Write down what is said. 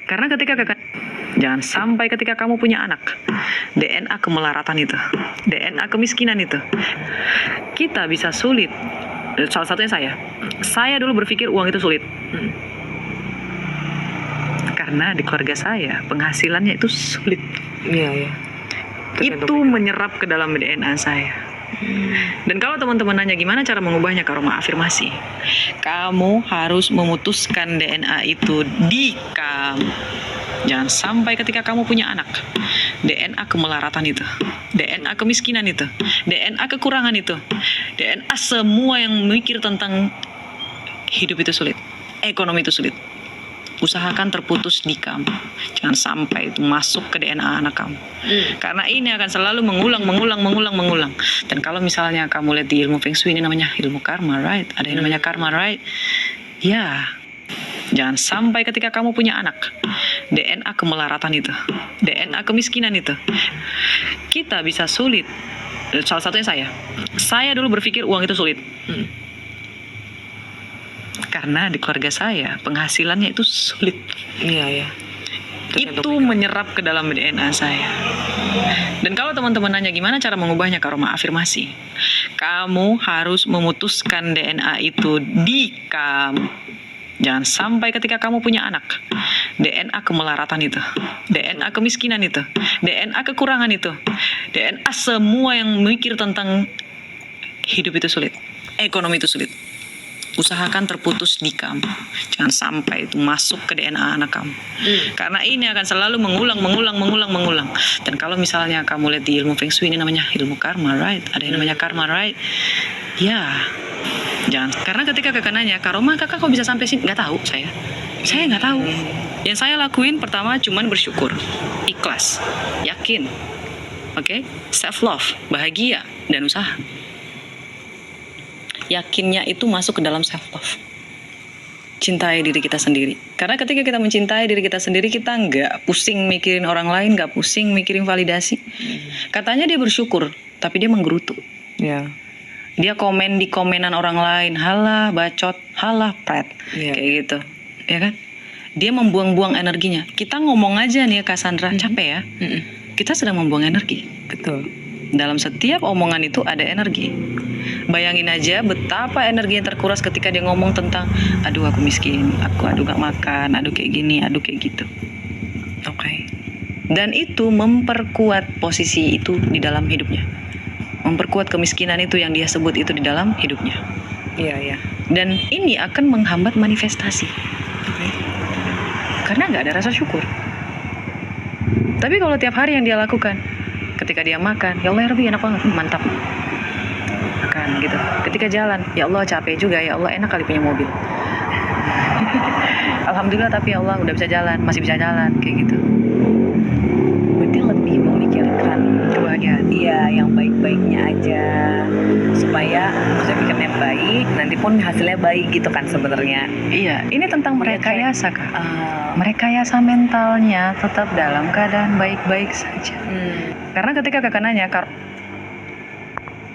Karena jangan sampai ketika kamu punya anak, DNA kemelaratan itu, DNA kemiskinan itu, kita bisa sulit. Salah satunya saya dulu berpikir uang itu sulit. Karena di keluarga saya penghasilannya itu sulit. Iya. Itu menyerap ke dalam DNA saya. Dan kalau teman-teman nanya gimana cara mengubahnya ke aroma afirmasi, kamu harus memutuskan DNA itu di kamu. Jangan sampai ketika kamu punya anak, DNA kemelaratan itu, DNA kemiskinan itu, DNA kekurangan itu, DNA semua yang mikir tentang hidup itu sulit, ekonomi itu sulit. Usahakan terputus di kamu. Jangan sampai itu masuk ke DNA anak kamu. Karena ini akan selalu mengulang. Dan kalau misalnya kamu lihat di ilmu Feng Shui, ini namanya ilmu karma, right? Ada yang namanya karma, right? Ya. Jangan sampai ketika kamu punya anak, DNA kemelaratan itu, DNA kemiskinan itu, kita bisa sulit. Salah satunya saya dulu berpikir uang itu sulit. Karena di keluarga saya penghasilannya itu sulit. Iya. Itu menyerap ke dalam DNA saya. Dan kalau teman-teman nanya gimana cara mengubahnya ke aroma afirmasi, kamu harus memutuskan DNA itu di kamu. Jangan sampai ketika kamu punya anak, DNA kemelaratan itu, DNA kemiskinan itu, DNA kekurangan itu, DNA semua yang mikir tentang hidup itu sulit, ekonomi itu sulit. Usahakan terputus di kamu. Jangan sampai itu masuk ke DNA anak kamu. Karena ini akan selalu mengulang. Dan kalau misalnya kamu lihat di ilmu Feng Shui, ini namanya ilmu karma, right? Ada yang namanya karma, right? Ya. Jangan. Karena ketika kakak nanya, Karoma kakak kok bisa sampai sini? Nggak tahu saya. Saya nggak tahu. Yang saya lakuin pertama cuman bersyukur, ikhlas, yakin, oke, self love, bahagia dan usaha. Yakinnya itu masuk ke dalam self love. Cintai diri kita sendiri. Karena ketika kita mencintai diri kita sendiri, kita nggak pusing mikirin orang lain, nggak pusing mikirin validasi. Katanya dia bersyukur, tapi dia menggerutu. Iya. Dia komen di komenan orang lain, halah bacot, halah pret, kayak gitu, ya kan? Dia membuang-buang energinya. Kita ngomong aja nih ya Cassandra, capek ya. Kita sedang membuang energi. Betul. Dalam setiap omongan itu ada energi. Bayangin aja betapa energi yang terkuras ketika dia ngomong tentang, aduh aku miskin, aduh gak makan, aduh kayak gini, aduh kayak gitu. Oke. Dan itu memperkuat posisi itu di dalam hidupnya. Memperkuat kemiskinan itu yang dia sebut itu di dalam hidupnya. Iya. Dan ini akan menghambat manifestasi. Karena nggak ada rasa syukur. Tapi kalau tiap hari yang dia lakukan, ketika dia makan, ya Allah ya Rabbi enak banget, mantap. Makan gitu. Ketika jalan, ya Allah capek juga, ya Allah enak kali punya mobil. Alhamdulillah tapi ya Allah udah bisa jalan, masih bisa jalan, kayak gitu. Berarti lebih memikirkan kebahagiaan. Iya, yang baik-baiknya aja supaya maksudnya pikirnya baik, nanti pun hasilnya baik gitu kan sebenarnya. Iya, ini tentang merekayasa Kak. Merekayasa mentalnya tetap dalam keadaan baik-baik saja. Karena ketika kakak nanya,